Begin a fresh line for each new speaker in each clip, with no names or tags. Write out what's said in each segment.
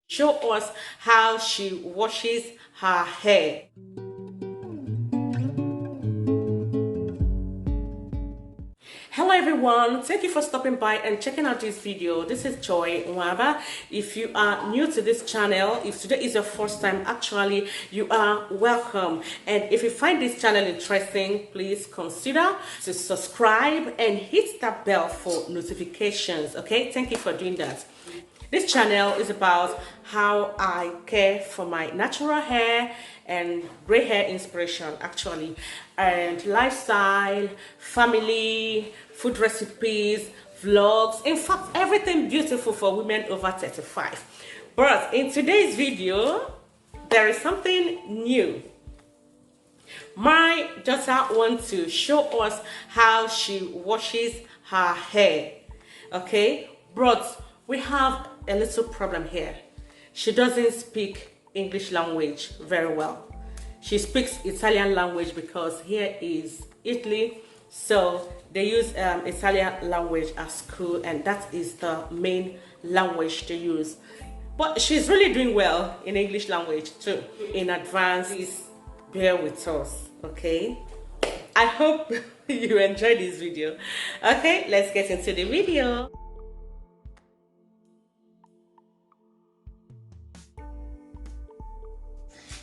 show us how she washes her hair. Hello everyone, thank you for stopping by and checking out this video. This is Joy Nwaba. If you are new to this channel, if today is your first time, actually you are welcome. And if you find this channel interesting, please consider to subscribe and hit that bell for notifications. Okay, thank you for doing that. This channel is about how I care for my natural hair and gray hair inspiration actually, and lifestyle, family, food recipes, vlogs, in fact everything beautiful for women over 35. But in today's video there is something new. My daughter wants to show us how she washes her hair. Okay, but we have a little problem here. She doesn't speak English language very well. She speaks Italian language because here is Italy, so they use Italian language at school, and that is the main language they use. But she's really doing well in English language too. In advance, please bear with us, okay? I hope you enjoyed this video. Okay, let's get into the video.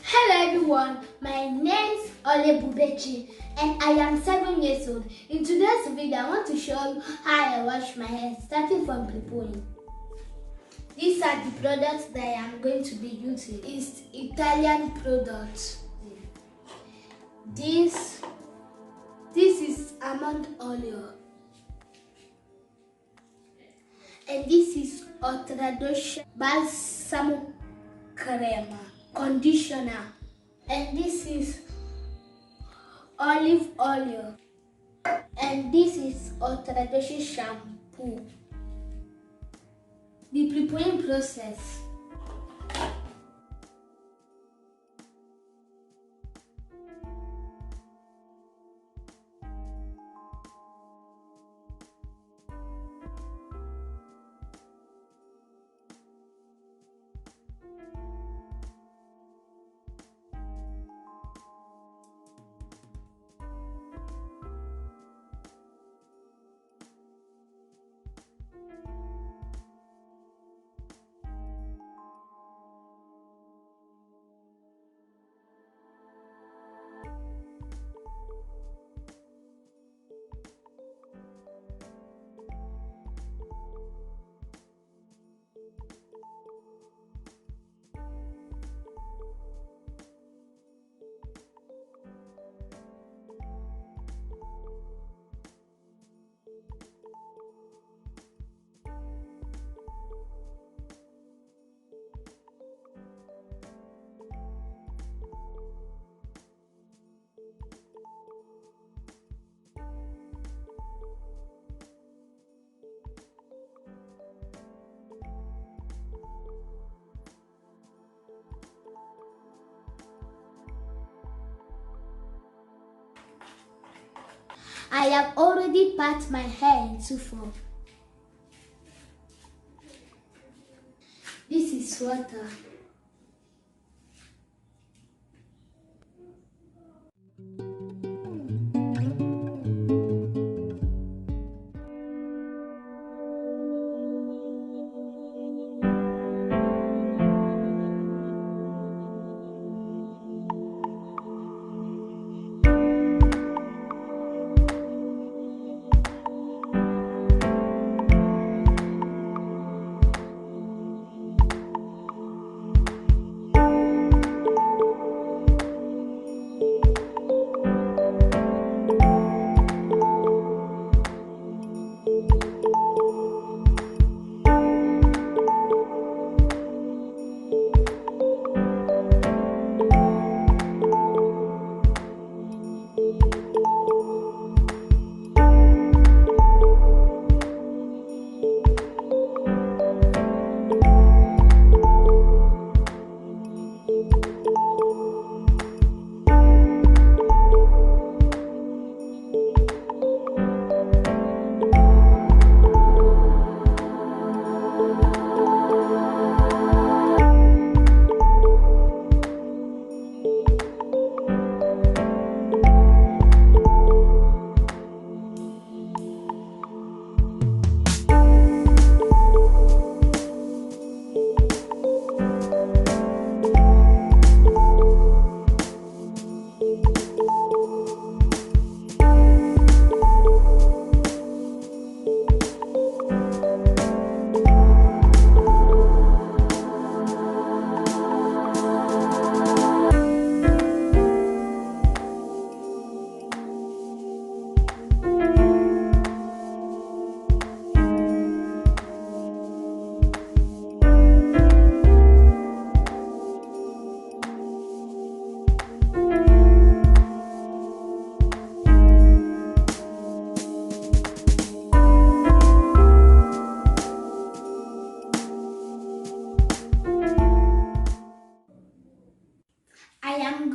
Hello everyone, my name is Ole Bubechi and I am 7 years old. In today's video, I want to show you how I wash my hair, starting from pre-pulling. These are the products that I am going to be using. It's Italian products. This is almond oil. And this is Otradosha Balsamo Crema conditioner, and this is olive oil, and this is Otradosha shampoo. The pre-pulling process. I have already packed my hair into four. This is water.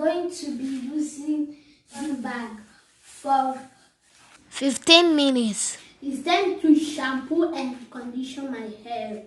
going to be using the bag for 15 minutes. It's time to shampoo and condition my hair.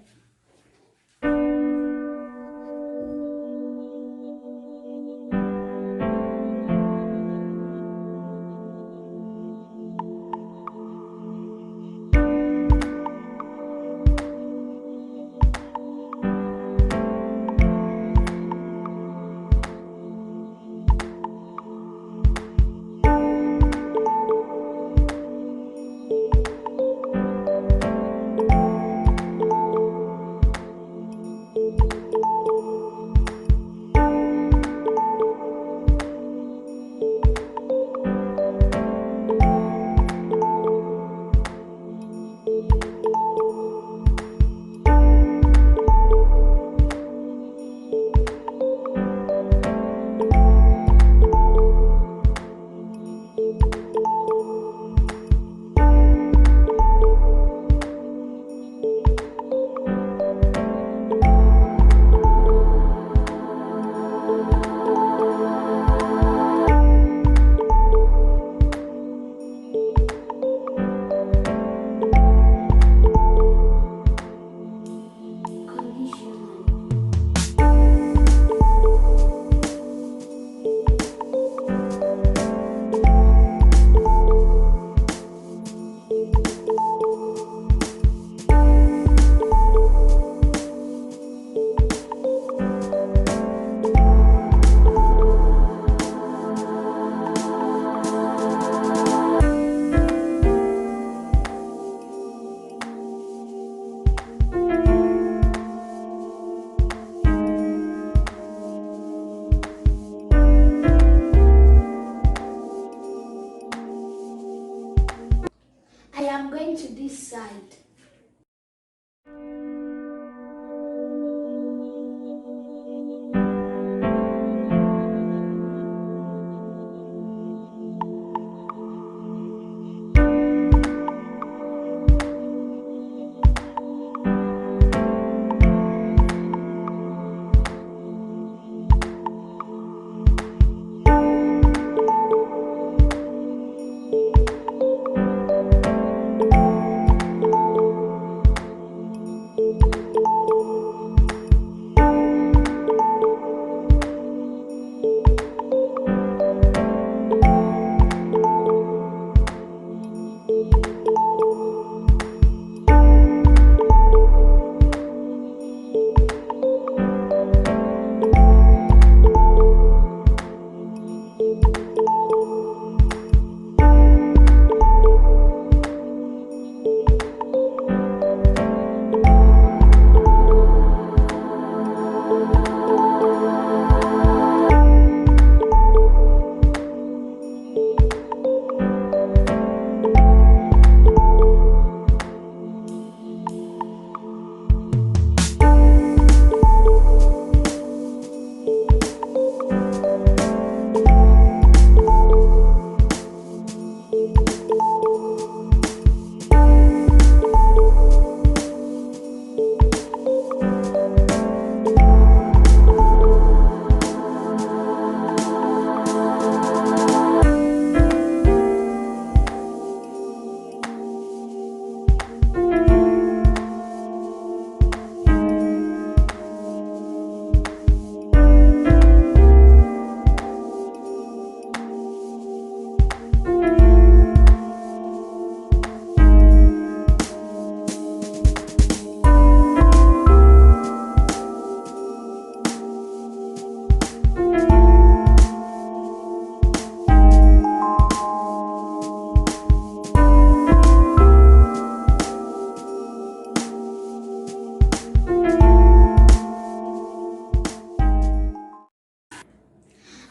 I am going to this side.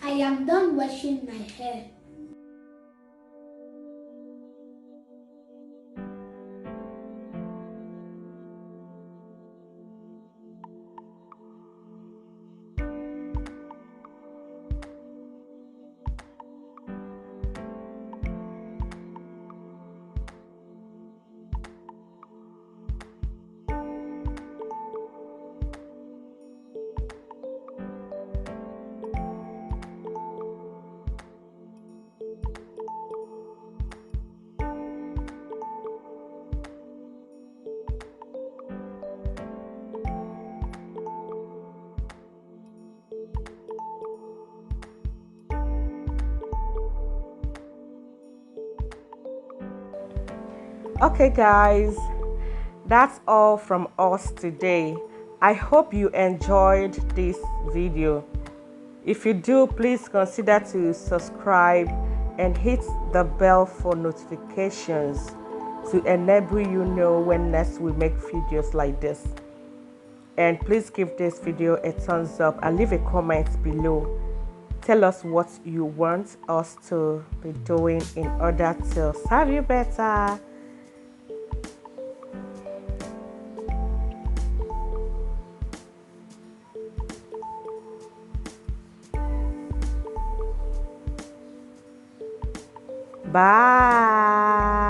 I am done washing my hair.
Okay, guys, that's all from us today. I hope you enjoyed this video. If you do, please consider to subscribe and hit the bell for notifications to enable you know when next we make videos like this. And please give this video a thumbs up and leave a comment below. Tell us what you want us to be doing in order to serve you better. Bye.